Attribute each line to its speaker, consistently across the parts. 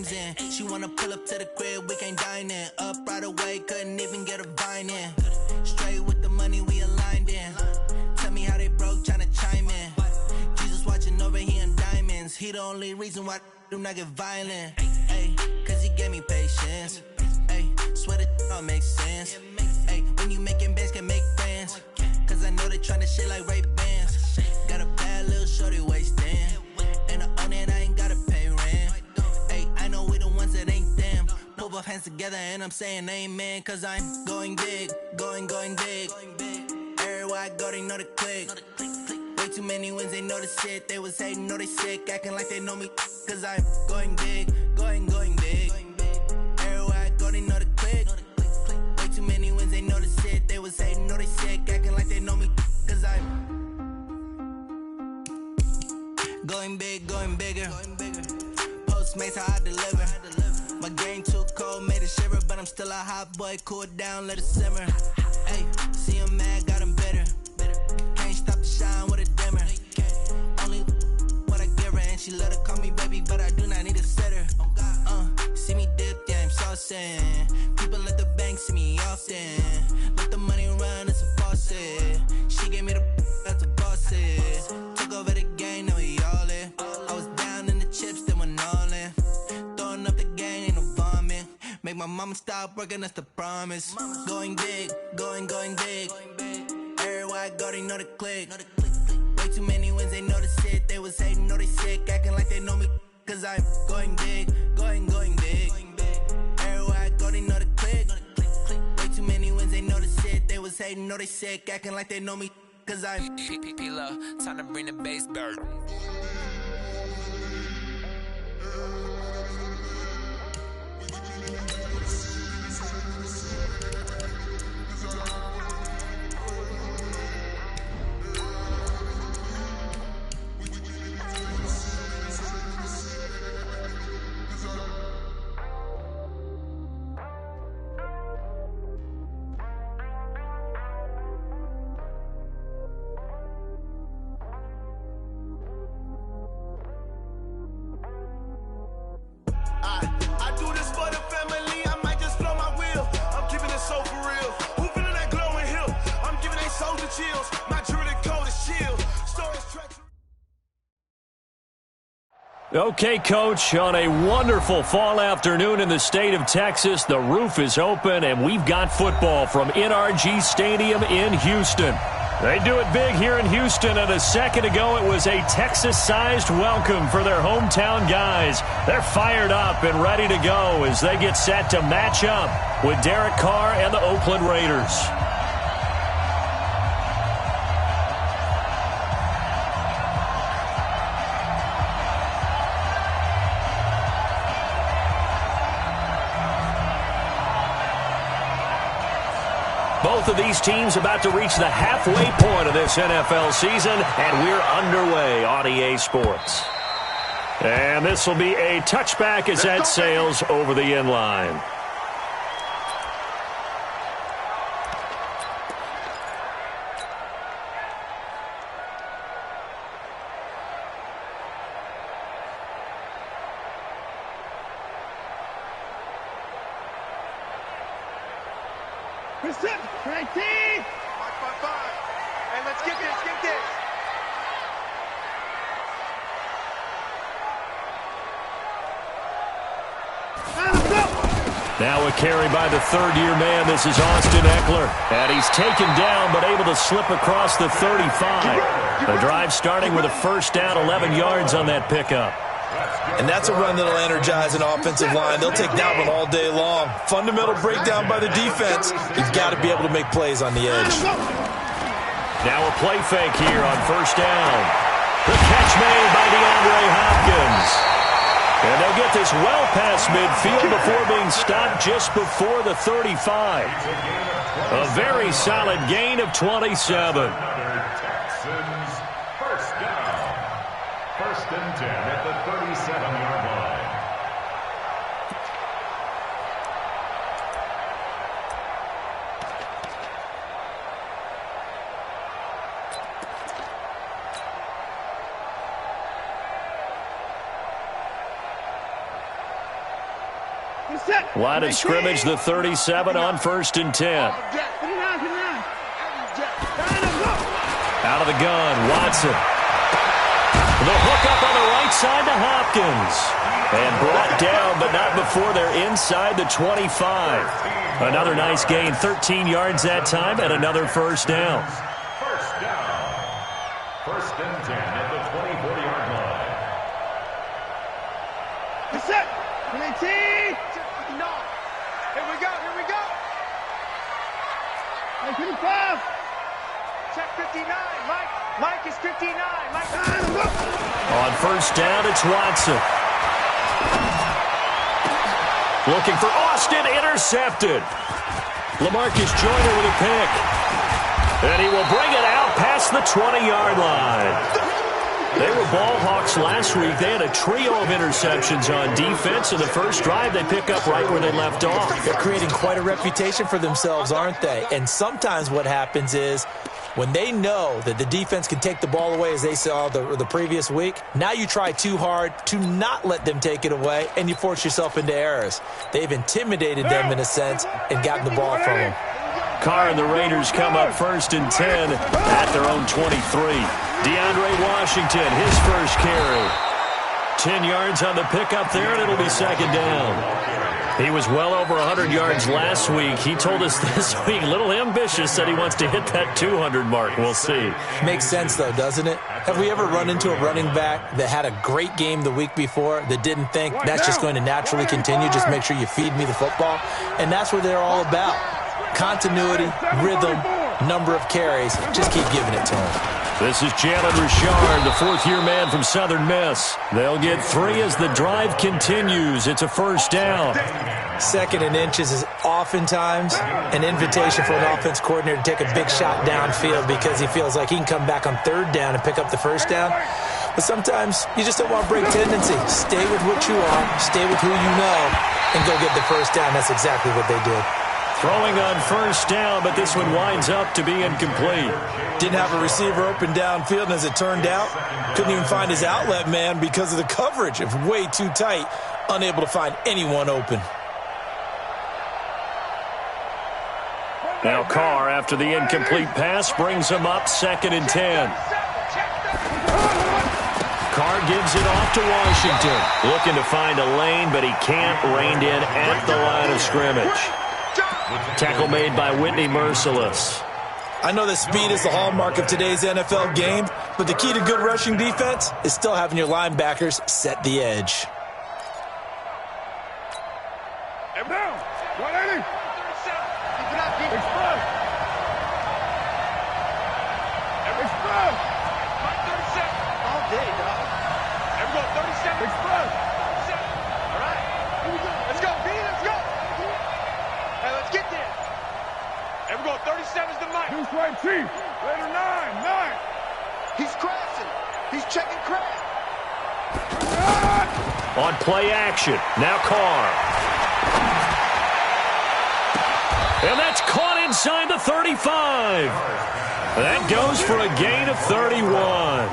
Speaker 1: dimes in. She wanna pull up to the crib, we can't dine in. Up right away, couldn't even get a vine in. Straight with the money we aligned in. Tell me how they broke, tryna chime in. Jesus watching over, he in diamonds. He the only reason why I do not get violent. Ay, cause he gave me patience. Ay, swear that all makes sense. Ay, when you making bands, can make friends. Cause I know they tryna shit like Ray-Bans. Got a bad little shorty wasting. And I own it, I ain't gotta pay rent. Ay, I know we the ones that ain't them. Put both hands together and I'm saying amen. Cause I'm going big, going big. Everywhere I go, they know the click. Way too many wins, they know the shit. They was hating, know they sick, acting like they know me. Cause I'm going big, going big. Everywhere I go, they know the click. Way too many wins, they know the shit. They was hating, know they sick, acting like they know me. Cause I'm going big, going bigger. Postmates how I deliver. My game too cold, made it shiver. But I'm still a hot boy, cool it down, let it simmer. Hey, see him mad, got him bitter. Can't stop the shine with a dimmer. Only what I give her, and she let her call me baby, but I do not need a sitter. See me dip, yeah, I'm saucing. People at the bank see me often. Let the money run, it's a faucet. She gave me the that's a boss it. Took over the game, now we all in. I was down in the chips, then went all in. Throwing up the gang, ain't no vomit. Make my mama stop working, that's the promise. Going big, going big. Everywhere I go, they know the click. Way too many wins, they know the shit. They was hating, know they sick, acting like they know me. Cause I'm going big, going big. Everywhere I go, they know the click. Way too many wins, they know the shit. They was hating, know they sick, acting like they know me. Cause I'm P-P-P-Love, time to bring the bass back.
Speaker 2: Okay, Coach, on a wonderful fall afternoon in the state of Texas, the roof is open, and we've got football from NRG Stadium in Houston. They do it big here in Houston, and a second ago it was a Texas-sized welcome for their hometown guys. They're fired up and ready to go as they get set to match up with Derek Carr and the Oakland Raiders. Both of these teams about to reach the halfway point of this NFL season, and we're underway on EA Sports. And this will be a touchback as that sails over the end line. Now a carry by the third-year man. This is Austin Eckler. And he's taken down but able to slip across the 35. The drive starting with a first down, 11 yards on that pickup.
Speaker 3: And that's a run that'll energize an offensive line. They'll take that one all day long. Fundamental breakdown by the defense. You've got to be able to make plays on the edge.
Speaker 2: Now a play fake here on first down. The catch made by DeAndre Hopkins. And they'll get this well past midfield before being stopped just before the 35. A very solid gain of 27.
Speaker 4: Texans first down. First and 10 at the 37-yard line.
Speaker 2: Line of scrimmage, the 37 on 1st and 10. Out of the gun, Watson. The hook up on the right side to Hopkins. And brought down, but not before they're inside the 25. Another nice gain, 13 yards that time, and another first down.
Speaker 4: First down. 1st and 10 at the 24-yard line.
Speaker 5: It's set. 19. Here we go. Hey, 55. Check 59. Mike is 59.
Speaker 2: On 1st down, it's Watson. Looking for Austin, intercepted. LaMarcus Joyner with a pick. And he will bring it out past the 20-yard line. They were ball hawks last week. They had a trio of interceptions on defense. In the first drive, they pick up right where they left off.
Speaker 3: They're creating quite a reputation for themselves, aren't they? And sometimes what happens is when they know that the defense can take the ball away, as they saw the previous week, now you try too hard to not let them take it away, and you force yourself into errors. They've intimidated them in a sense and gotten the ball from them.
Speaker 2: Carr and the Raiders come up 1st and 10 at their own 23. DeAndre Washington, his first carry. 10 yards on the pickup there, and it'll be 2nd down. He was well over 100 yards last week. He told us this week, a little ambitious, said he wants to hit that 200 mark. We'll see.
Speaker 3: Makes sense, though, doesn't it? Have we ever run into a running back that had a great game the week before that didn't think that's just going to naturally continue? Just make sure you feed me the football. And that's what they're all about. Continuity, rhythm, number of carries. Just keep giving it to him.
Speaker 2: This is Jalen Richard, the 4th-year man from Southern Miss. They'll get 3 as the drive continues. It's a 1st down.
Speaker 3: 2nd and inches is oftentimes an invitation for an offense coordinator to take a big shot downfield because he feels like he can come back on 3rd down and pick up the 1st down. But sometimes you just don't want to break tendency. Stay with what you are, stay with who you know, and go get the 1st down. That's exactly what they did.
Speaker 2: Throwing on 1st down, but this one winds up to be incomplete.
Speaker 3: Didn't have a receiver open downfield, and as it turned out, couldn't even find his outlet man because of the coverage. It was way too tight, unable to find anyone open.
Speaker 2: Now Carr, after the incomplete pass, brings him up 2nd and 10. Carr gives it off to Washington. Looking to find a lane, but he can't. Reined in at the line of scrimmage. Tackle made by Whitney Merciless.
Speaker 3: I know that speed is the hallmark of today's NFL game, but the key to good rushing defense is still having your linebackers set the edge.
Speaker 5: And down. 180. Express. Express. 37. All day, dog. Everyone, 37. Express. All right. Here we go. Let's go, B. Let's go. Hey, let's get there. Everyone, 37's the mic. Who's right, Chief? Later, 9. He's crashing. He's checking crash.
Speaker 2: On play action. Now Carr. And that's caught inside the 35. That goes for a gain of 31.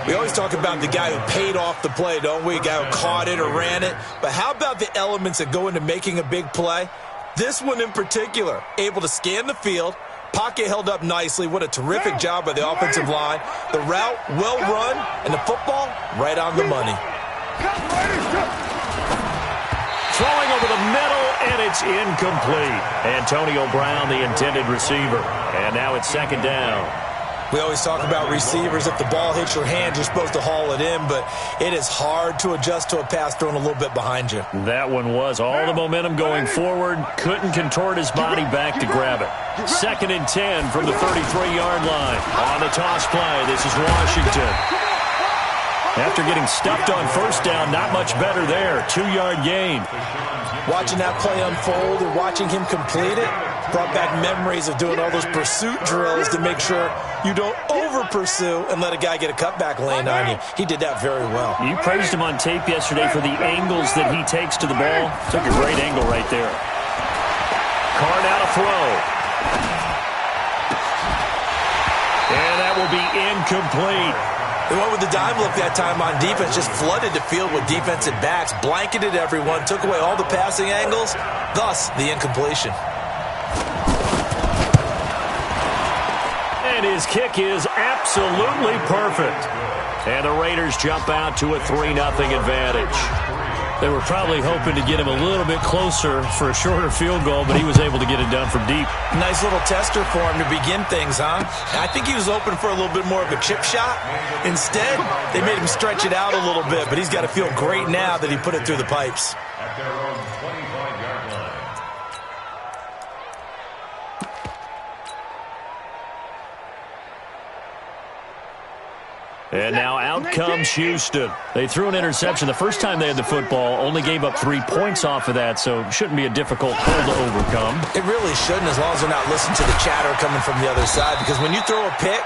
Speaker 3: We always talk about the guy who paid off the play, don't we? A guy who caught it or ran it. But how about the elements that go into making a big play? This one in particular, able to scan the field, pocket held up nicely. What a terrific job by the offensive line. The route, well run, and the football, right on the money.
Speaker 2: Throwing over the middle, and it's incomplete. Antonio Brown, the intended receiver. And now it's 2nd down.
Speaker 3: We always talk about receivers. If the ball hits your hand, you're supposed to haul it in, but it is hard to adjust to a pass thrown a little bit behind you.
Speaker 2: That one was all the momentum going forward. Couldn't contort his body back to grab it. 2nd and 10 from the 33-yard line. On the toss play, this is Washington. After getting stuffed on 1st down, not much better there. 2-yard gain.
Speaker 3: Watching that play unfold and watching him complete it brought back memories of doing all those pursuit drills to make sure you don't over-pursue and let a guy get a cutback lane on you. He did that very well.
Speaker 2: You praised him on tape yesterday for the angles that he takes to the ball. Took a great angle right there. Carr now to throw. And that will be incomplete.
Speaker 3: They went with the dime look that time on defense, just flooded the field with defensive backs, blanketed everyone, took away all the passing angles, thus the incompletion.
Speaker 2: And his kick is absolutely perfect. And the Raiders jump out to a 3-0 advantage. They were probably hoping to get him a little bit closer for a shorter field goal, but he was able to get it done from deep.
Speaker 3: Nice little tester for him to begin things, huh? I think he was hoping for a little bit more of a chip shot. Instead, they made him stretch it out a little bit, but he's got to feel great now that he put it through the pipes.
Speaker 4: At their own 25-yard line.
Speaker 2: And now out comes Houston. They threw an interception the first time they had the football, only gave up 3 points off of that, so it shouldn't be a difficult pull to overcome.
Speaker 3: It really shouldn't, as long as they're not listening to the chatter coming from the other side, because when you throw a pick,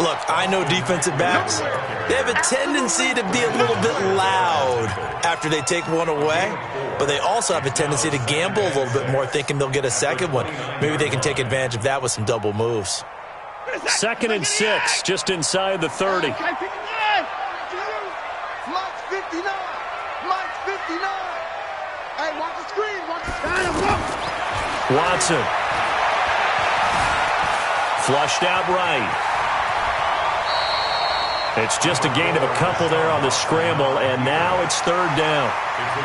Speaker 3: look, I know defensive backs, they have a tendency to be a little bit loud after they take one away, but they also have a tendency to gamble a little bit more, thinking they'll get a second one. Maybe they can take advantage of that with some double moves.
Speaker 2: 2nd and 6, just inside the 30.
Speaker 5: Mike's 59. Mike's 59. Hey, watch the screen. Watch the screen.
Speaker 2: Watson. Flushed out right. It's just a gain of a couple there on the scramble, and now it's 3rd down.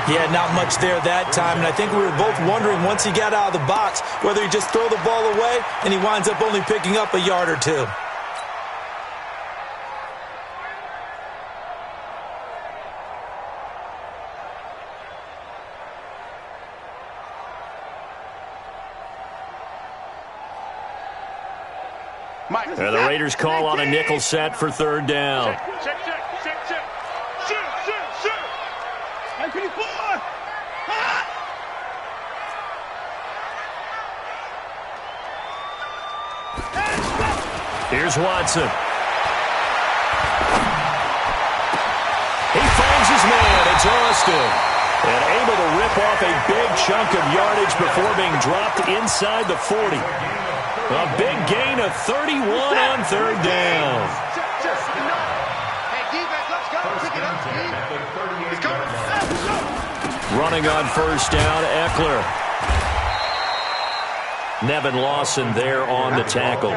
Speaker 3: Yeah, not much there that time, and I think we were both wondering once he got out of the box whether he just throw the ball away and he winds up only picking up a yard or two.
Speaker 2: And the Raiders call on a nickel set for 3rd down.
Speaker 5: Check. Shoot. Hey, 54.
Speaker 2: Here's Watson. He finds his man. It's Austin. And able to rip off a big chunk of yardage before being dropped inside the 40. A big gain of 31 on 3rd down.
Speaker 5: Hey, defense, let's go. Pick it up,
Speaker 2: Running on 1st down, Eckler. Nevin Lawson there on the tackle.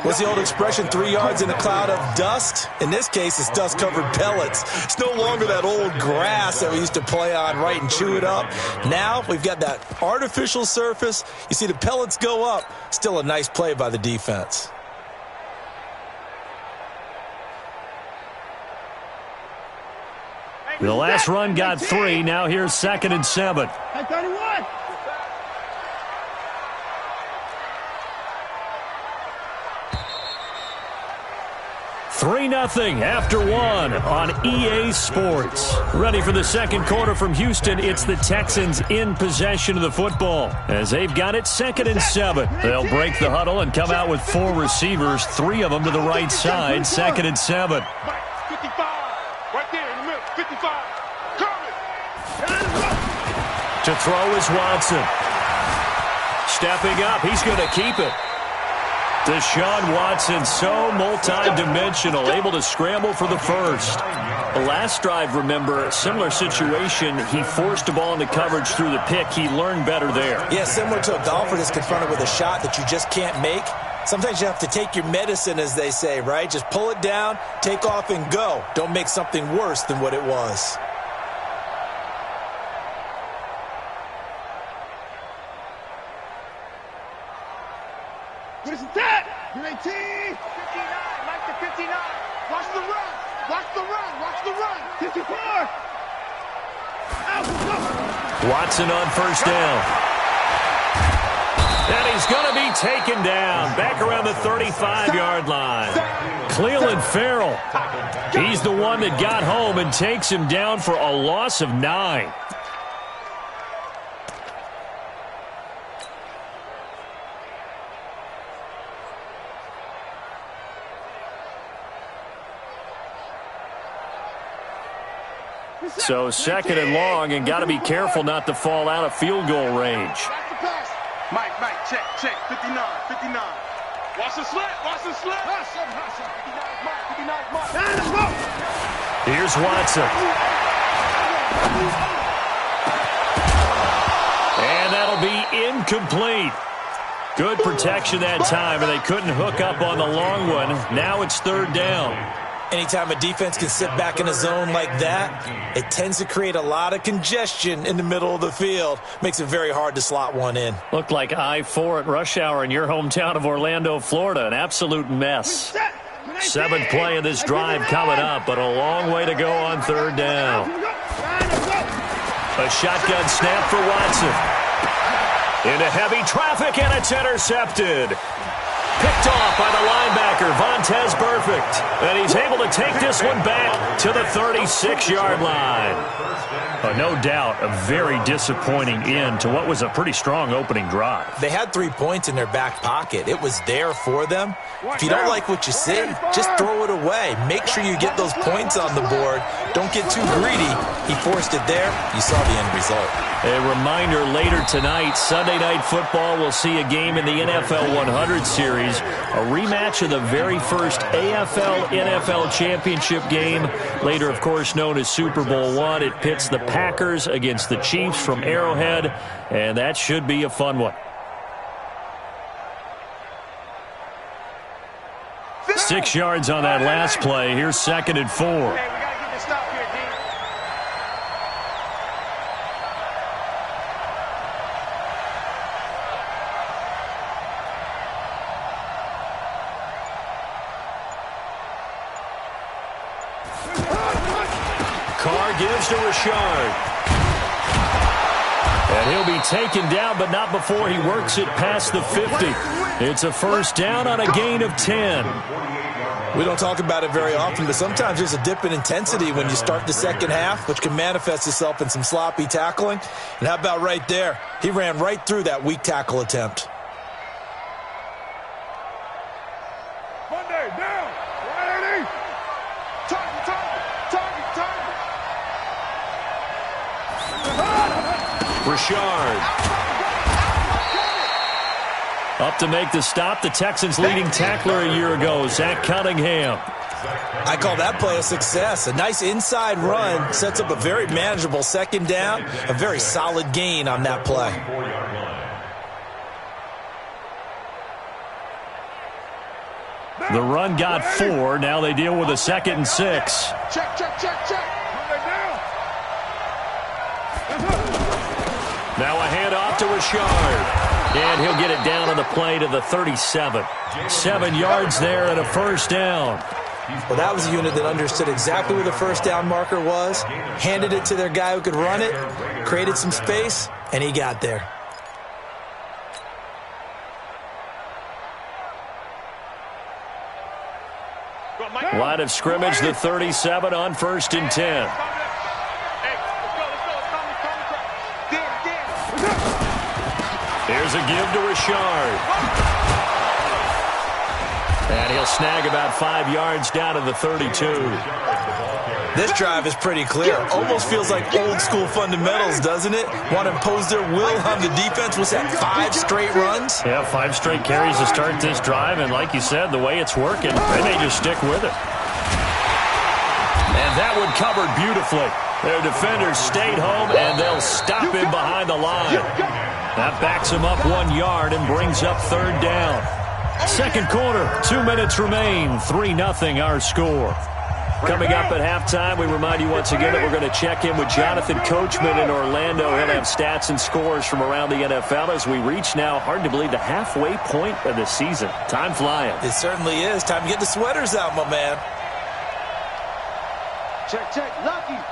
Speaker 3: What's the old expression, 3 yards in a cloud of dust? In this case, it's dust-covered pellets. It's no longer that old grass that we used to play on, right, and chew it up. Now we've got that artificial surface. You see the pellets go up. Still a nice play by the defense.
Speaker 2: The last run got 3. Now here's 2nd and 7.
Speaker 5: Hey, 31.
Speaker 2: 3-0 after 1 on EA Sports. Ready for the 2nd quarter from Houston. It's the Texans in possession of the football as they've got it 2nd and 7. They'll break the huddle and come out with 4 receivers, 3 of them to the right side. 2nd and 7.
Speaker 5: 55. Right there in the middle. 55. Coming.
Speaker 2: To throw is Watson. Stepping up. He's going to keep it. Deshaun Watson, so multi-dimensional, able to scramble for the first. The last drive, remember, similar situation. He forced the ball into coverage through the pick. He learned better there.
Speaker 3: Yeah, similar to a golfer that's confronted with a shot that you just can't make. Sometimes you have to take your medicine, as they say, right? Just pull it down, take off, and go. Don't make something worse than what it was.
Speaker 5: What is that? You're 18. 59. Mike to 59. Watch the run. Watch the run. Watch the run. 54.
Speaker 2: Watson on 1st down. And he's going to be taken down back around the 35-yard line. Cleveland Farrell. He's the one that got home and takes him down for a loss of 9. So 2nd and long, and got to be careful not to fall out of field goal range.
Speaker 5: Mike, check. 59. Watch the slant. 59.
Speaker 2: Here's Watson. And that'll be incomplete. Good protection that time, and they couldn't hook up on the long one. Now it's third down.
Speaker 3: Anytime a defense can sit back in a zone like that, it tends to create a lot of congestion in the middle of the field. Makes it very hard to slot one in.
Speaker 2: Looked like I-4 at rush hour in your hometown of Orlando, Florida. An absolute mess. Seventh play of this drive coming up, but a long way to go on third down. A shotgun snap for Watson. Into heavy traffic, and it's intercepted. Picked off by the linebacker, Vontaze Burfict. And he's able to take this one back to the 36-yard line. No doubt, a very disappointing end to what was a pretty strong opening drive.
Speaker 3: They had 3 points in their back pocket. It was there for them. If you don't like what you see, just throw it away. Make sure you get those points on the board. Don't get too greedy. He forced it there. You saw the end result.
Speaker 2: A reminder, later tonight, Sunday Night Football will see a game in the NFL 100 Series, a rematch of the very first AFL-NFL Championship game, later, of course, known as Super Bowl I. It pits the Packers against the Chiefs from Arrowhead, and that should be a fun one. 6 yards on that last play. Here's 2nd and 4. Carr gives to Richard. And he'll be taken down, but not before he works it past the 50. It's a first down on a gain of 10.
Speaker 3: We don't talk about it very often, but sometimes there's a dip in intensity when you start the second half, which can manifest itself in some sloppy tackling. And how about right there? He ran right through that weak tackle attempt.
Speaker 5: Monday, down, ready, target.
Speaker 2: Richard. Up to make the stop, the Texans' leading tackler a year ago, Zach Cunningham.
Speaker 3: I call that play a success. A nice inside run sets up a very manageable second down, a very solid gain on that play.
Speaker 2: The run got 4. Now they deal with a 2nd and 6.
Speaker 5: Check.
Speaker 2: Now a handoff to Richard. And he'll get it down on the play to the 37. 7 yards there and a first down.
Speaker 3: Well, that was a unit that understood exactly where the first down marker was, handed it to their guy who could run it, created some space, and he got there.
Speaker 2: Line of scrimmage, the 37 on 1st and 10. Here's a give to Richard. And he'll snag about 5 yards down to the 32.
Speaker 3: This drive is pretty clear. Almost feels like old school fundamentals, doesn't it? Want to impose their will on the defense. What's that, 5 straight runs?
Speaker 2: Yeah, 5 straight carries to start this drive. And like you said, the way it's working, they may just stick with it. And that one covered beautifully. Their defenders stayed home, and they'll stop him behind the line. That backs him up 1 yard and brings up third down. Second quarter, 2 minutes remain. 3-0 our score. Coming up at halftime, we remind you once again that we're going to check in with Jonathan Coachman in Orlando. He'll have stats and scores from around the NFL as we reach now, hard to believe, the halfway point of the season. Time flying.
Speaker 3: It certainly is. Time to get the sweaters out, my man.
Speaker 5: Check. Lucky. 9.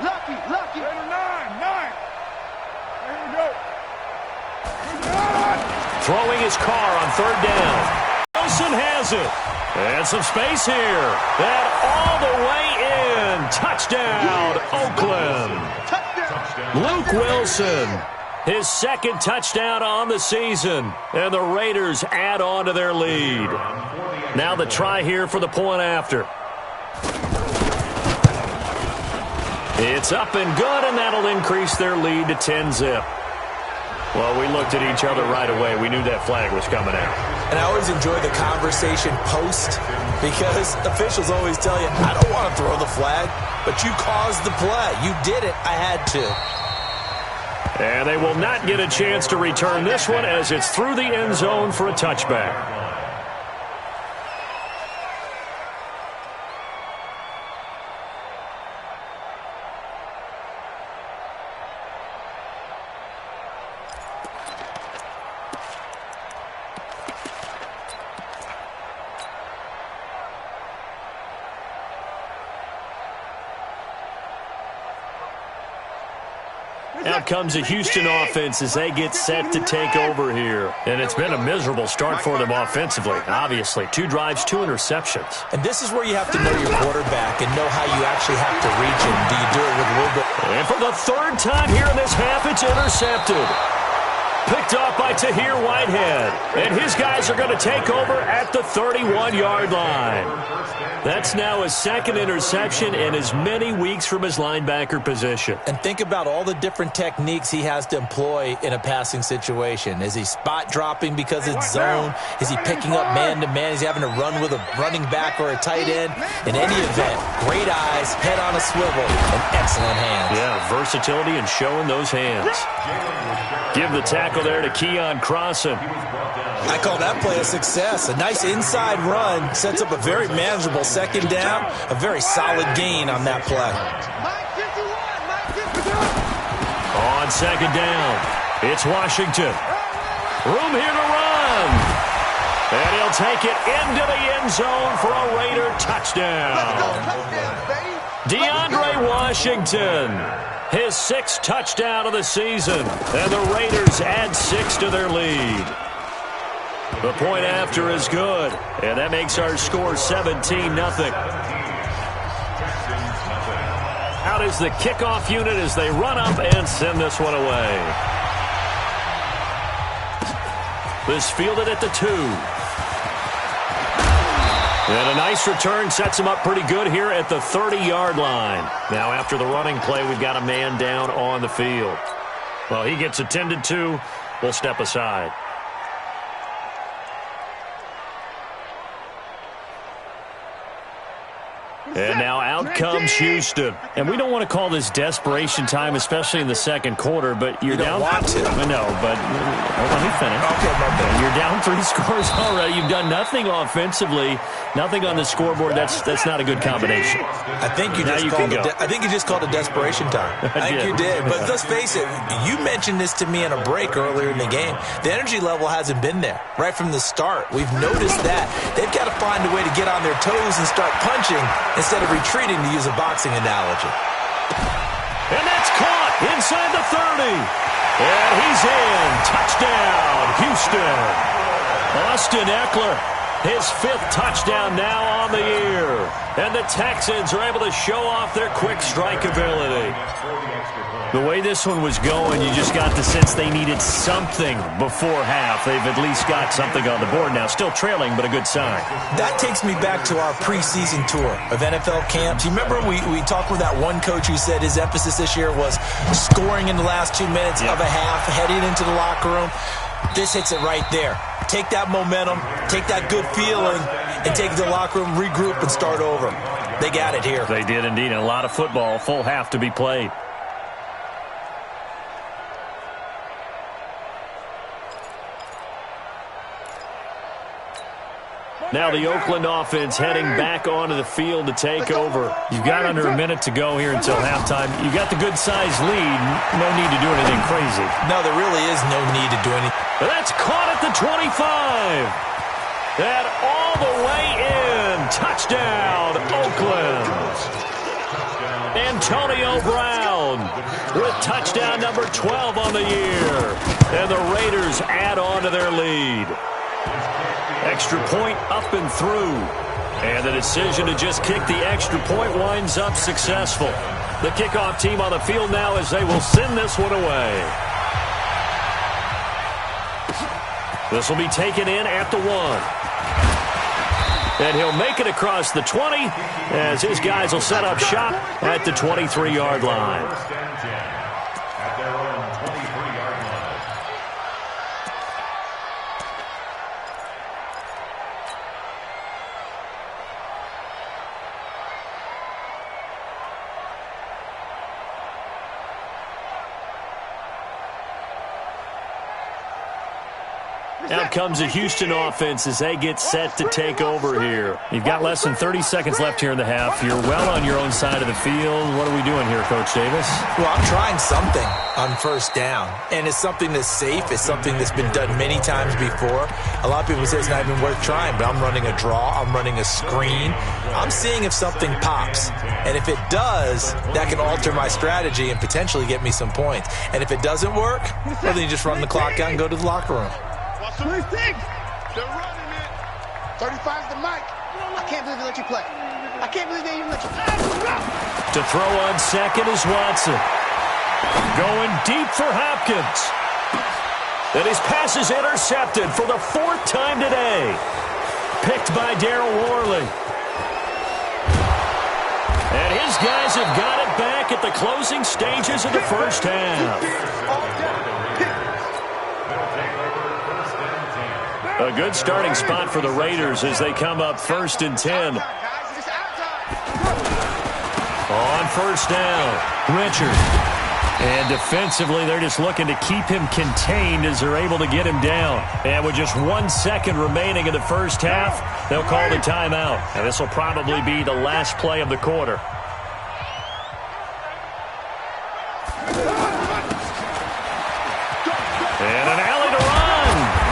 Speaker 5: There you go.
Speaker 2: Throwing his car on third down. Wilson has it. And some space here. That all the way in. Touchdown, Oakland. Luke Wilson, his 2nd touchdown on the season. And the Raiders add on to their lead. Now the try here for the point after. It's up and good, and that'll increase their lead to 10-zip. Well, we looked at each other right away. We knew that flag was coming out.
Speaker 3: And I always enjoy the conversation post. because officials always tell you, I don't want to throw the flag, but you caused the play. You did it. I had to.
Speaker 2: And they will not get a chance to return this one as it's through the end zone for a touchback. Out comes a Houston offense as they get set to take over here. And it's been a miserable start for them offensively, obviously. 2 drives, 2 interceptions.
Speaker 3: And this is where you have to know your quarterback and know how you actually have to reach him. Do you do it with a little bit?
Speaker 2: And for the 3rd time here in this half, it's intercepted. Picked off by Tahir Whitehead. And his guys are going to take over at the 31-yard line. That's now his 2nd interception in as many weeks from his linebacker position.
Speaker 3: And think about all the different techniques he has to employ in a passing situation. Is he spot dropping because it's zone? Is he picking up man-to-man? Is he having to run with a running back or a tight end? In any event, great eyes, head on a swivel, and excellent hands.
Speaker 2: Yeah, versatility and showing those hands. Give the tackle there to Keon Crossan.
Speaker 3: I call that play a success. A nice inside run sets up a very manageable 2nd down. A very solid gain on that play.
Speaker 2: On 2nd down, it's Washington. Room here to run. And he'll take it into the end zone for a Raider touchdown. DeAndre Washington, his 6th touchdown of the season. And the Raiders add 6 to their lead. The point after is good, and that makes our score 17-0. Out is the kickoff unit as they run up and send this one away. This fielded at the 2. And a nice return sets him up pretty good here at the 30-yard line. Now after the running play, we've got a man down on the field. Well, he gets attended to. We'll step aside. And now out comes Houston. And we don't want to call this desperation time, especially in the 2nd quarter, but you're down.
Speaker 3: Want to.
Speaker 2: No, but let me finish.
Speaker 3: Okay, my bad.
Speaker 2: You're down 3 scores already. You've done nothing offensively, nothing on the scoreboard. That's not a good combination.
Speaker 3: I think you just called it desperation time. I think you did. But let's face it, you mentioned this to me in a break earlier in the game. The energy level hasn't been there right from the start. We've noticed that. They've got to find a way to get on their toes and start punching instead of retreating, to use a boxing analogy.
Speaker 2: And that's caught inside the 30. And he's in. Touchdown, Houston. Austin Eckler, his 5th touchdown now on the year. And the Texans are able to show off their quick strike ability. The way this one was going, you just got the sense they needed something before half. They've at least got something on the board now. Still trailing, but a good sign.
Speaker 3: That takes me back to our preseason tour of NFL camps. You remember we talked with that one coach who said his emphasis this year was scoring in the last 2 minutes of a half, heading into the locker room. This hits it right there. Take that momentum, take that good feeling, and take it to the locker room, regroup, and start over. They got it here.
Speaker 2: They did indeed, and a lot of football, full half to be played. Now the Oakland offense heading back onto the field to take over. You've got under a minute to go here until halftime. You got the good-sized lead. No need to do anything crazy.
Speaker 3: No, there really is no need to do anything.
Speaker 2: But that's caught at the 25. That all the way in. Touchdown, Oakland. Antonio Brown with touchdown number 12 on the year. And the Raiders add on to their lead. Extra point up and through. And the decision to just kick the extra point winds up successful. The kickoff team on the field now as they will send this one away. This will be taken in at the 1. And he'll make it across the 20 as his guys will set up shop at the 23-yard line. Out comes the Houston offense as they get set to take over here. You've got less than 30 seconds left here in the half. You're well on your own side of the field. What are we doing here, Coach Davis?
Speaker 3: Well, I'm trying something on first down, and it's something that's safe. It's something that's been done many times before. A lot of people say it's not even worth trying, but I'm running a draw. I'm running a screen. I'm seeing if something pops, and if it does, that can alter my strategy and potentially get me some points. And if it doesn't work, well, then you just run the clock out and go to the locker room.
Speaker 5: 26. They're running it. 35's the mic. I can't believe they let you play. I can't believe they even let you play.
Speaker 2: To throw on second is Watson. Going deep for Hopkins. And his pass is intercepted for the 4th time today. Picked by Darryl Worley. And his guys have got it back at the closing stages of the first half. A good starting spot for the Raiders as they come up 1st and 10. On first down, Richard. And defensively, they're just looking to keep him contained as they're able to get him down. And with just 1 second remaining in the first half, they'll call the timeout. And this will probably be the last play of the quarter. And an alley to run.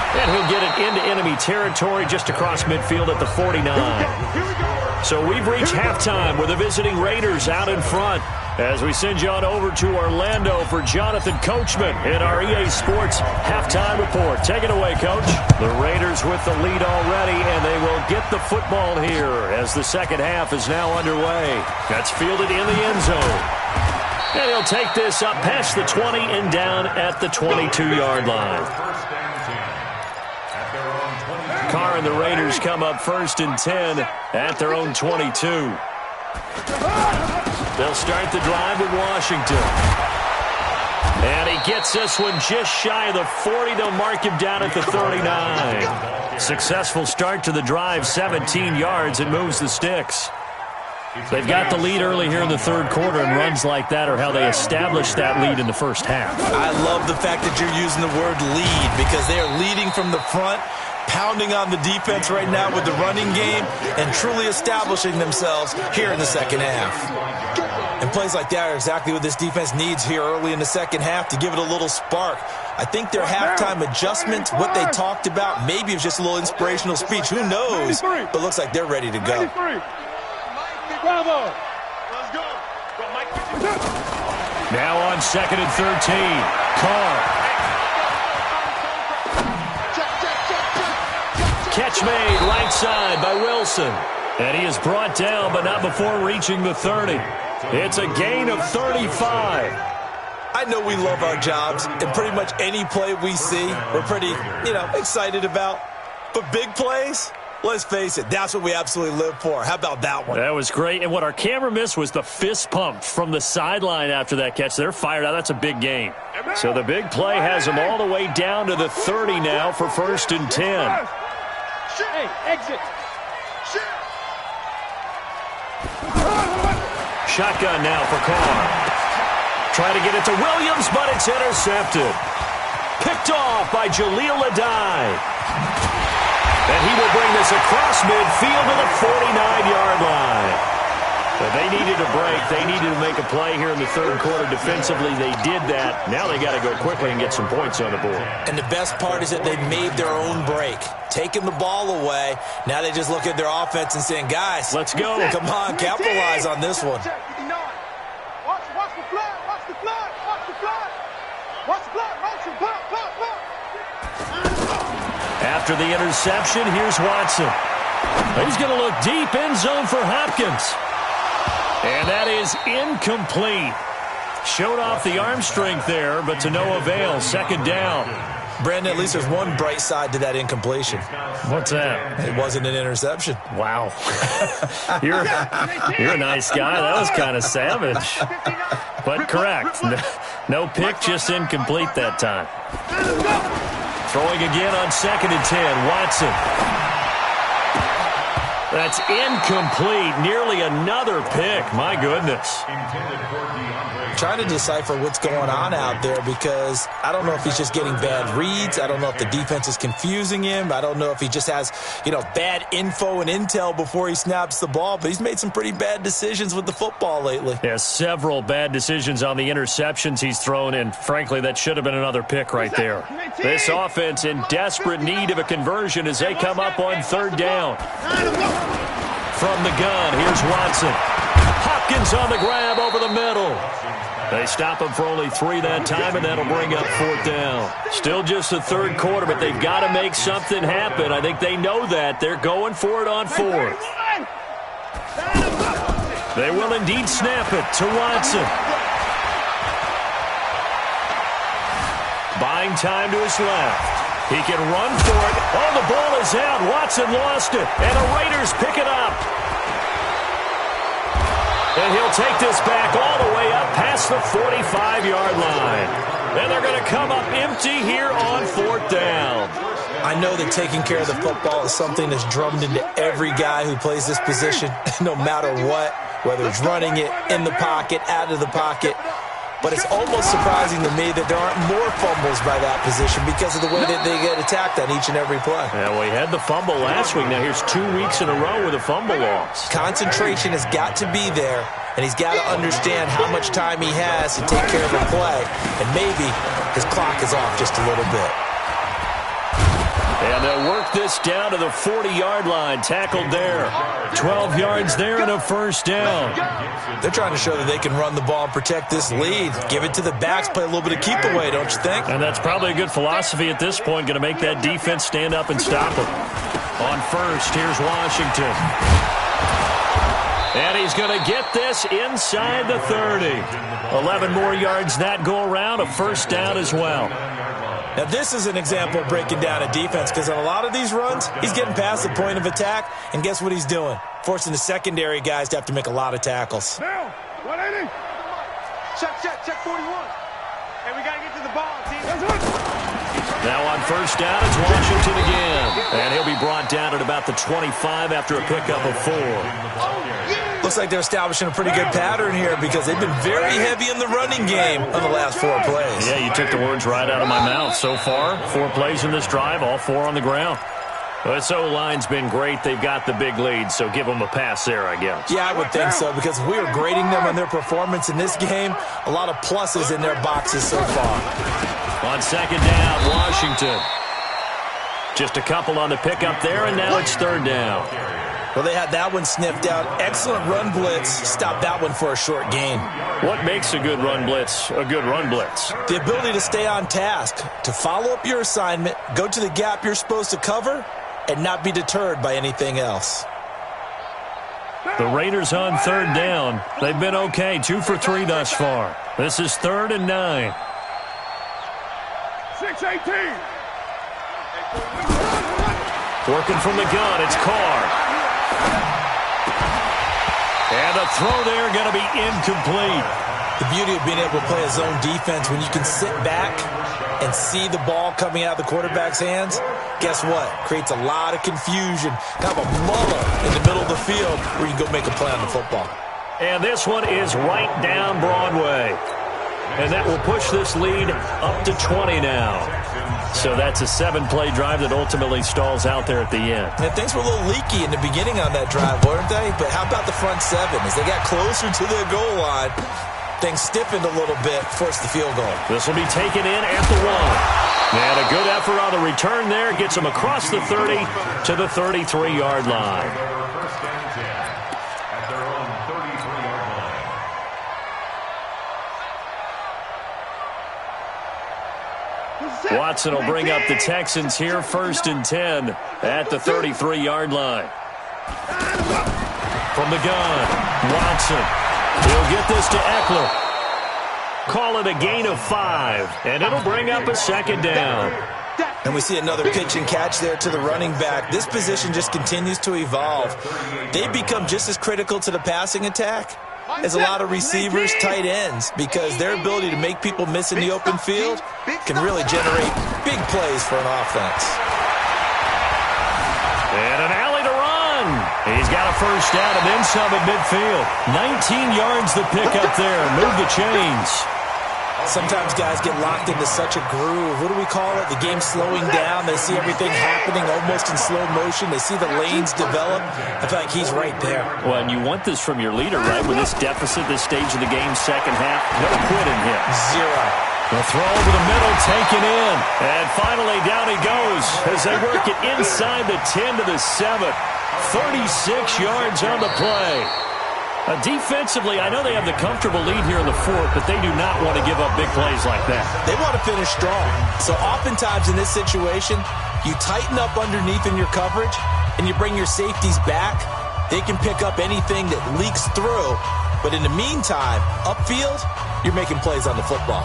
Speaker 2: And he'll get it into enemy territory just across midfield at the 49. So we've reached halftime with the visiting Raiders out in front. As we send you on over to Orlando for Jonathan Coachman in our EA Sports Halftime Report. Take it away, Coach. The Raiders with the lead already, and they will get the football here as the second half is now underway. That's fielded in the end zone. And he'll take this up past the 20 and down at the 22-yard line. Carr and the Raiders come up 1st and 10 at their own 22. They'll start the drive with Washington. And he gets this one just shy of the 40. They'll mark him down at the 39. Successful start to the drive, 17 yards, and moves the sticks. They've got the lead early here in the third quarter, and runs like that are how they established that lead in the first half.
Speaker 3: I love the fact that you're using the word lead because they are leading from the front, pounding on the defense right now with the running game, and truly establishing themselves here in the second half. And plays like that are exactly what this defense needs here early in the second half to give it a little spark. I think their halftime adjustment, what they talked about, maybe it was just a little inspirational speech. Who knows? But looks like they're ready to go.
Speaker 5: Bravo. Let's go.
Speaker 2: Now on 2nd and 13. Carr. Catch made right side by Wilson. And he is brought down, but not before reaching the 30. It's a gain of 35.
Speaker 3: I know we love our jobs, and pretty much any play we see, we're pretty, excited about. But big plays, let's face it, that's what we absolutely live for. How about that one?
Speaker 2: That was great. And what our camera missed was the fist pump from the sideline after that catch. They're fired out. That's a big gain. So the big play has them all the way down to the 30 now for 1st and 10.
Speaker 5: Hey, exit.
Speaker 2: Shotgun now for Carr. Try to get it to Williams, but it's intercepted. Picked off by Jaleel Adai. And he will bring this across midfield to the 49-yard line. But they needed a break. They needed to make a play here in the third quarter defensively. They did that. Now they got to go quickly and get some points on the board.
Speaker 3: And the best part is that they made their own break. Taking the ball away. Now they just look at their offense and saying, guys,
Speaker 2: let's go.
Speaker 3: Come on, capitalize on this one.
Speaker 5: Watch the flood. Watch the flood. Watch the flood. Watch the flood. Motion. Block.
Speaker 2: After the interception, here's Watson. He's going to look deep end zone for Hopkins. And that is incomplete. Showed off the arm strength there, but to no avail. Second down.
Speaker 3: Brandon, at least there's one bright side to that incompletion.
Speaker 2: What's that?
Speaker 3: It wasn't an interception.
Speaker 2: Wow. You're a nice guy. That was kind of savage. But correct. No pick, just incomplete that time. Throwing again on 2nd and 10. Watson. That's incomplete. Nearly another pick. My goodness.
Speaker 3: Trying to decipher what's going on out there because I don't know if he's just getting bad reads. I don't know if the defense is confusing him. I don't know if he just has, bad info and intel before he snaps the ball. But he's made some pretty bad decisions with the football lately.
Speaker 2: Yeah, several bad decisions on the interceptions he's thrown, and frankly, that should have been another pick right there. This offense in desperate need of a conversion as they come up on third down. From the gun, here's Watson. Hopkins on the grab over the middle. They stop him for only 3 that time, and that'll bring up fourth down. Still just the third quarter, but they've got to make something happen. I think they know that. They're going for it on fourth. They will indeed snap it to Watson. Buying time to his left. He can run for it. Oh, the ball is out. Watson lost it, and the Raiders pick it up. And he'll take this back all the way up past the 45-yard line. And they're going to come up empty here on fourth down.
Speaker 3: I know that taking care of the football is something that's drummed into every guy who plays this position, no matter what, whether it's running it, in the pocket, out of the pocket. But it's almost surprising to me that there aren't more fumbles by that position because of the way that they get attacked on each and every play.
Speaker 2: Yeah, well, he had the fumble last week. Now here's 2 weeks in a row with a fumble loss.
Speaker 3: Concentration has got to be there, and he's got to understand how much time he has to take care of a play. And maybe his clock is off just a little bit.
Speaker 2: And they'll work this down to the 40-yard line. Tackled there. 12 yards there and a first down.
Speaker 3: They're trying to show that they can run the ball and protect this lead. Give it to the backs, play a little bit of keep away, don't you think?
Speaker 2: And that's probably a good philosophy at this point. Going to make that defense stand up and stop them. On first, here's Washington. And he's going to get this inside the 30. 11 more yards that go around. A first down as well.
Speaker 3: Now, this is an example of breaking down a defense because on a lot of these runs, he's getting past the point of attack, and guess what he's doing? Forcing the secondary guys to have to make a lot of tackles.
Speaker 5: Now, 180. Check 41. Hey, we got to get to the ball, team.
Speaker 2: Now on first down, it's Washington again. And he'll be brought down at about the 25 after a pickup of 4.
Speaker 3: Looks like they're establishing a pretty good pattern here because they've been very heavy in the running game on the last 4 plays.
Speaker 2: Yeah, you took the words right out of my mouth. So far, 4 plays in this drive, all 4 on the ground. This O-line's been great. They've got the big lead, so give them a pass there, I guess.
Speaker 3: Yeah, I would think so because if we were grading them on their performance in this game, a lot of pluses in their boxes so far.
Speaker 2: On second down, Washington. Just a couple on the pickup there, and now it's third down.
Speaker 3: Well, they had that one sniffed out. Excellent run blitz. Stopped that one for a short gain.
Speaker 2: What makes a good run blitz a good run blitz?
Speaker 3: The ability to stay on task, to follow up your assignment, go to the gap you're supposed to cover, and not be deterred by anything else.
Speaker 2: The Raiders on third down. They've been okay, 2 for 3 thus far. This is 3rd and 9.
Speaker 5: 6-18.
Speaker 2: Working from the gun, it's Carr. And the throw there going to be incomplete.
Speaker 3: The beauty of being able to play a zone defense when you can sit back and see the ball coming out of the quarterback's hands, guess what? Creates a lot of confusion. Kind of a muller in the middle of the field where you can go make a play on the football.
Speaker 2: And this one is right down Broadway. And that will push this lead up to 20 now. So that's a 7-play drive that ultimately stalls out there at the end.
Speaker 3: And things were a little leaky in the beginning on that drive, weren't they? But how about the front 7? As they got closer to their goal line, things stiffened a little bit, forced the field goal.
Speaker 2: This will be taken in at the 1. And a good effort on the return there gets them across the 30 to the 33-yard line. Watson will bring up the Texans here 1st and 10 at the 33-yard line. From the gun, Watson. He'll get this to Eckler. Call it a gain of 5, and it'll bring up a 2nd down.
Speaker 3: And we see another pitch and catch there to the running back. This position just continues to evolve. They become just as critical to the passing attack as a lot of receivers, tight ends, because their ability to make people miss in the open field can really generate big plays for an offense.
Speaker 2: And an alley to run. He's got a first down and then some at midfield. 19 yards to pick up there. Move the chains.
Speaker 3: Sometimes guys get locked into such a groove. What do we call it? The game slowing down. They see everything happening almost in slow motion. They see the lanes develop. I feel like he's right there.
Speaker 2: Well, and you want this from your leader, right? With this deficit, this stage of the game, second half, no quitting him.
Speaker 3: Zero.
Speaker 2: The throw over the middle, taken in. And finally, down he goes as they work it inside the 10 to the 7. 36 yards on the play. Defensively, I know they have the comfortable lead here in the fourth, but they do not want to give up big plays like that.
Speaker 3: They want to finish strong. So oftentimes in this situation, you tighten up underneath in your coverage, and you bring your safeties back. They can pick up anything that leaks through. But in the meantime, upfield, you're making plays on the football.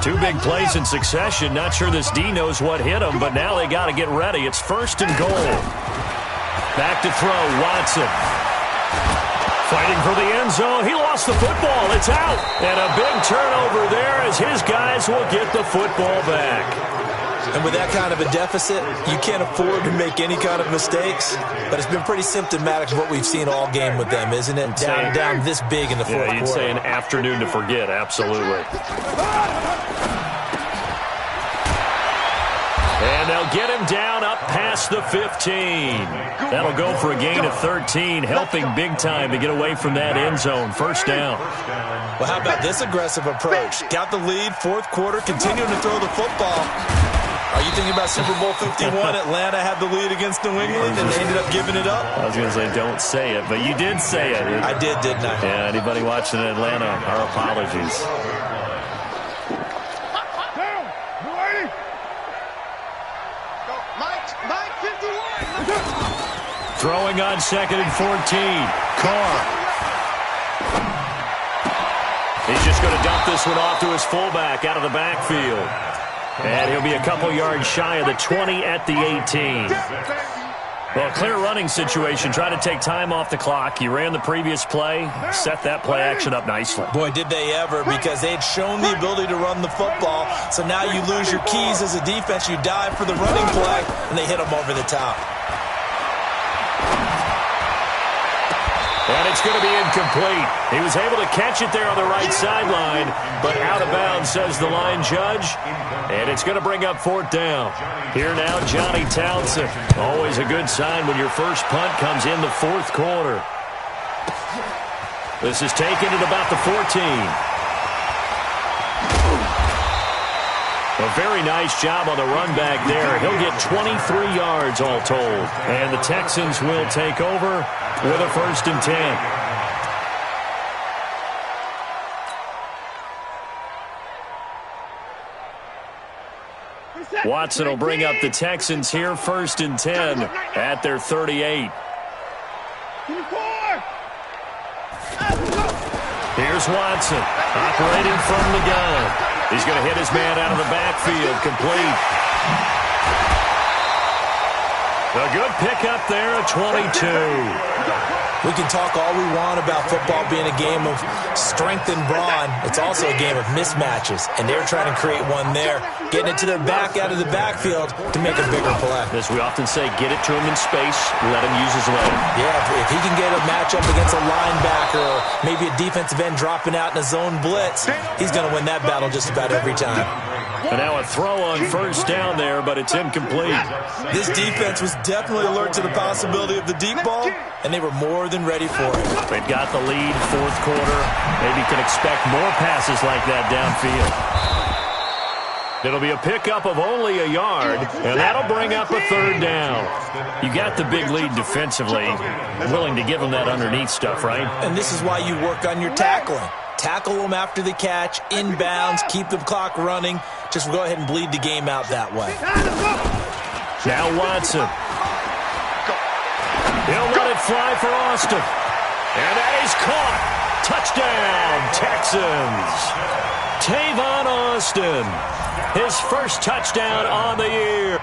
Speaker 2: Two big plays in succession. Not sure this D knows what hit him, but now they got to get ready. It's first and goal. Back to throw, Watson. Fighting for the end zone. He lost the football. It's out. And a big turnover there as his guys will get the football back.
Speaker 3: And with that kind of a deficit, you can't afford to make any kind of mistakes. But it's been pretty symptomatic of what we've seen all game with them, isn't it? Down this big in the fourth quarter.
Speaker 2: You'd say an afternoon to forget, absolutely. And they'll get him down up past the 15. That'll go for a gain of 13, helping big time to get away from that end zone. First down.
Speaker 3: Well, how about this aggressive approach? Got the lead, fourth quarter, continuing to throw the football. Are you thinking about Super Bowl 51? Atlanta had the lead against New England, and they ended up giving it up?
Speaker 2: I was going to say, don't say it, but you did say it.
Speaker 3: I did, didn't I?
Speaker 2: Yeah, anybody watching Atlanta, our apologies. Throwing on second and 14. Carr. He's just going to dump this one off to his fullback out of the backfield. And he'll be a couple yards shy of the 20 at the 18. Well, a clear running situation. Try to take time off the clock. He ran the previous play, set that play action up nicely.
Speaker 3: Boy, did they ever, because they had shown the ability to run the football. So now you lose your keys as a defense. You dive for the running play, and they hit them over the top.
Speaker 2: And it's going to be incomplete. He was able to catch it there on the right sideline, but out of bounds, says the line judge. And it's going to bring up fourth down. Here now, Johnny Townsend. Always a good sign when your first punt comes in the fourth quarter. This is taken at about the 14. A very nice job on the run back there. He'll get 23 yards all told. And the Texans will take over with a first and 10. Watson will bring up the Texans here, first and 10 at their 38. Here's Watson operating from the gun. He's going to hit his man out of the backfield, complete. A good pickup there at 22.
Speaker 3: We can talk all we want about football being a game of strength and brawn. It's also a game of mismatches, and they're trying to create one there, getting it to their back out of the backfield to make a bigger play.
Speaker 2: As we often say, get it to him in space, let him use his leg.
Speaker 3: Yeah, if he can get a matchup against a linebacker or maybe a defensive end dropping out in a zone blitz, he's going to win that battle just about every time.
Speaker 2: And now a throw on first down there, but it's incomplete.
Speaker 3: This defense was definitely alert to the possibility of the deep ball, and they were more than ready for it.
Speaker 2: They've got the lead, fourth quarter. Maybe can expect more passes like that downfield. It'll be a pickup of only a yard, and that'll bring up a third down. You got the big lead defensively, willing to give them that underneath stuff, right?
Speaker 3: And this is why you work on your tackling. Tackle them after the catch, inbounds, keep the clock running. Just go ahead and bleed the game out that way.
Speaker 2: Now Watson. He'll let it fly for Austin. And that is caught. Touchdown, Texans. Tavon Austin. His first touchdown on the year.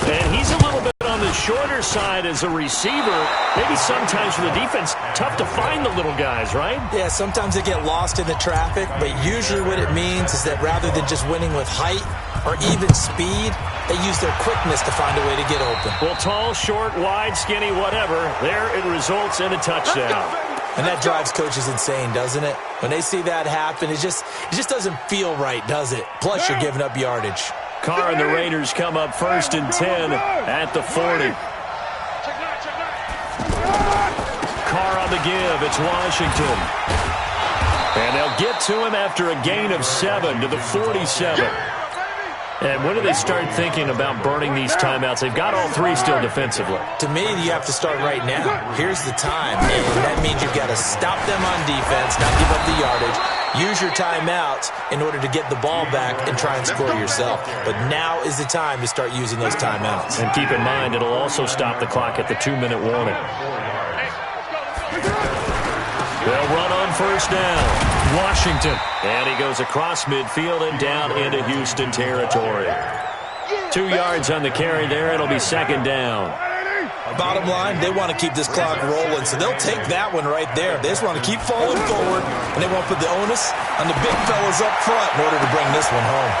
Speaker 2: And he's a little bit on the the shorter side as a receiver. Maybe sometimes for the defense, tough to find the little guys, right?
Speaker 3: Yeah, sometimes they get lost in the traffic, but usually what it means is that rather than just winning with height or even speed, they use their quickness to find a way to get open.
Speaker 2: Well, tall, short, wide, skinny, whatever, there it results in a touchdown.
Speaker 3: And that drives coaches insane, doesn't it? When they see that happen, it just doesn't feel right, does it? Plus, you're giving up yardage.
Speaker 2: Carr and the Raiders come up 1st and 10 at the 40. Carr on the give. It's Washington. And they'll get to him after a gain of 7 to the 47. And when do they start thinking about burning these timeouts? They've got all 3 still defensively.
Speaker 3: To me, you have to start right now. Here's the time. And that means you've got to stop them on defense, not give up the yardage. Use your timeouts in order to get the ball back and try and score yourself. But now is the time to start using those timeouts.
Speaker 2: And keep in mind, it'll also stop the clock at the 2-minute warning. They'll run on 1st down. Washington. And he goes across midfield and down into Houston territory. 2 yards on the carry there. It'll be 2nd down.
Speaker 3: Bottom line, they want to keep this clock rolling, so they'll take that one right there. They just want to keep falling forward, and they won't put the onus on the big fellas up front in order to bring this one home.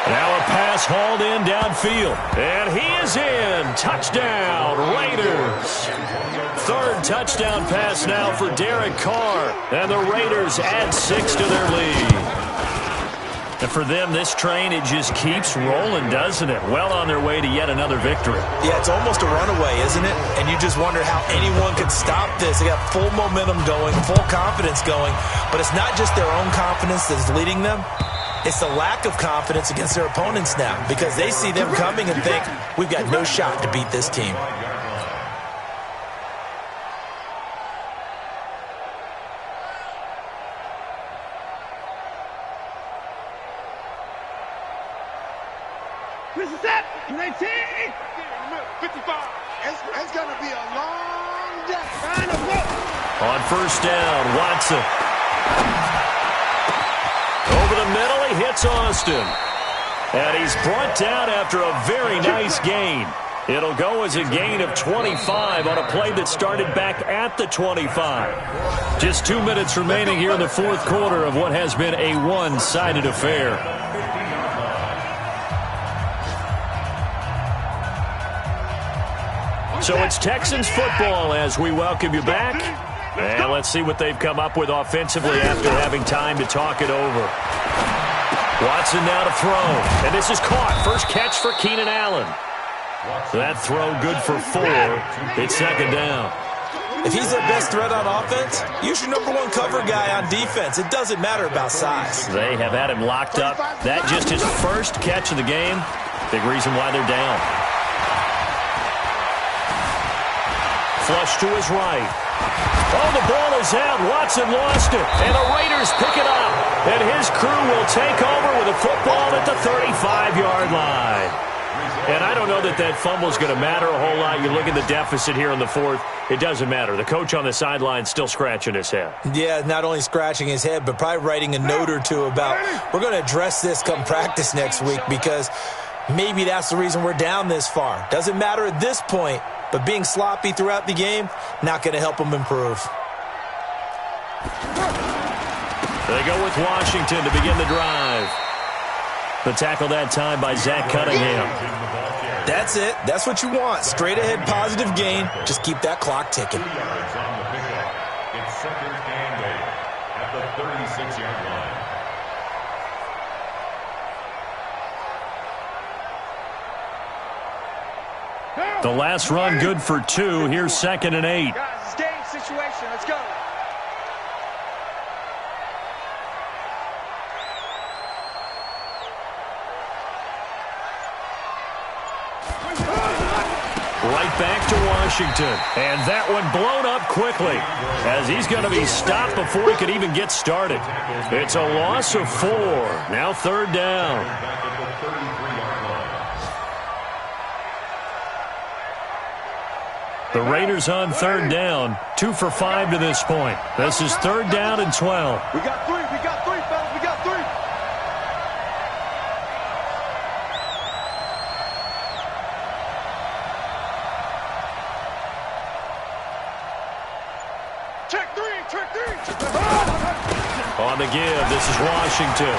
Speaker 2: Now a pass hauled in downfield. And he is in. Touchdown, Raiders. 3rd touchdown pass now for Derek Carr. And the Raiders add 6 to their lead. And for them, this train, it just keeps rolling, doesn't it? Well on their way to yet another victory.
Speaker 3: Yeah, it's almost a runaway, isn't it? And you just wonder how anyone could stop this. They got full momentum going, full confidence going. But it's not just their own confidence that's leading them. It's the lack of confidence against their opponents now because they see them coming and think, we've got no shot to beat this team.
Speaker 5: This is it. 19. 55. It's going to be a long day.
Speaker 2: On 1st down, Watson. Over the middle, he hits Austin. And he's brought down after a very nice gain. It'll go as a gain of 25 on a play that started back at the 25. Just 2 minutes remaining here in the 4th quarter of what has been a one-sided affair. So it's Texans football as we welcome you back. And let's see what they've come up with offensively after having time to talk it over. Watson now to throw. And this is caught. First catch for Keenan Allen. That throw good for 4. It's 2nd down.
Speaker 3: If he's their best threat on offense, use your #1 cover guy on defense. It doesn't matter about size.
Speaker 2: They have had him locked up. That just his first catch of the game. Big reason why they're down. Flush to his right. Oh, the ball is out. Watson lost it. And the Raiders pick it up. And his crew will take over with a football at the 35-yard line. And I don't know that that fumble is going to matter a whole lot. You look at the deficit here in the 4th. It doesn't matter. The coach on the sideline still scratching his head.
Speaker 3: Yeah, not only scratching his head, but probably writing a note or two about, we're going to address this come practice next week because maybe that's the reason we're down this far. Doesn't matter at this point. But being sloppy throughout the game, not going to help them improve.
Speaker 2: They go with Washington to begin the drive. The tackle that time by Zach Cunningham.
Speaker 3: That's it. That's what you want. Straight ahead positive gain. Just keep that clock ticking.
Speaker 4: It's 2nd and 8 at the 36-yard line.
Speaker 2: The last run good for 2. Here's 2nd and 8.
Speaker 5: Guys, it's game situation. Let's go.
Speaker 2: Right back to Washington. And that one blown up quickly as he's going to be stopped before he could even get started. It's a loss of 4. Now 3rd down. The Raiders on 3rd down, 2 for 5 to this point. This is 3rd down and 12.
Speaker 5: We got 3. We got 3, fellas. We got 3.
Speaker 2: on the give. This is Washington.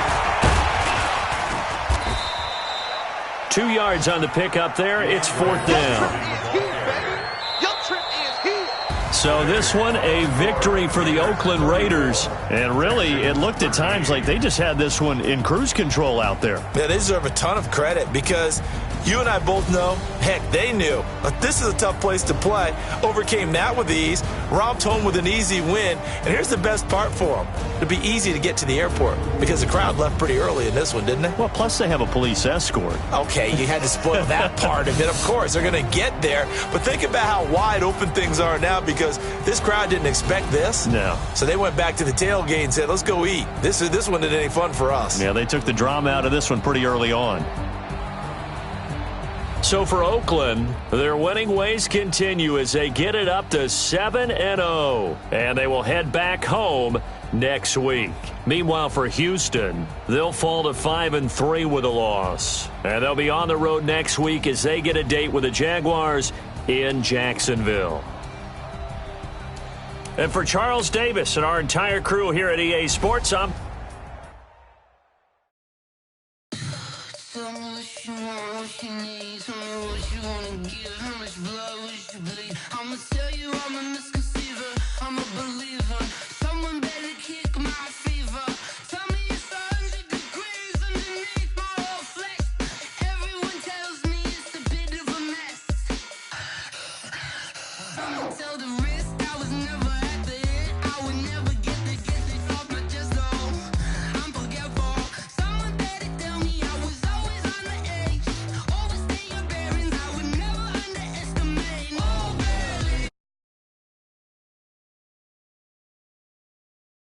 Speaker 2: 2 yards on the pickup there. It's 4th down. So this one, a victory for the Oakland Raiders. And really, it looked at times like they just had this one in cruise control out there.
Speaker 3: Yeah, they deserve a ton of credit because you and I both know, heck, they knew. But this is a tough place to play. Overcame that with ease, romped home with an easy win. And here's the best part for them. It'll be easy to get to the airport because the crowd left pretty early in this one, didn't they?
Speaker 2: Well, plus they have a police escort.
Speaker 3: Okay, you had to spoil that part of it. Of course, they're going to get there. But think about how wide open things are now because this crowd didn't expect this.
Speaker 2: No.
Speaker 3: So they went back to the tailgate and said, let's go eat. This one isn't any fun for us.
Speaker 2: Yeah, they took the drama out of this one pretty early on. So for Oakland, their winning ways continue as they get it up to 7-0. And they will head back home next week. Meanwhile, for Houston, they'll fall to 5-3 with a loss. And they'll be on the road next week as they get a date with the Jaguars in Jacksonville. And for Charles Davis and our entire crew here at EA Sports, I'm
Speaker 1: Tell me what you wanna give, how much blood would you bleed? I'ma tell you all my misconceptions.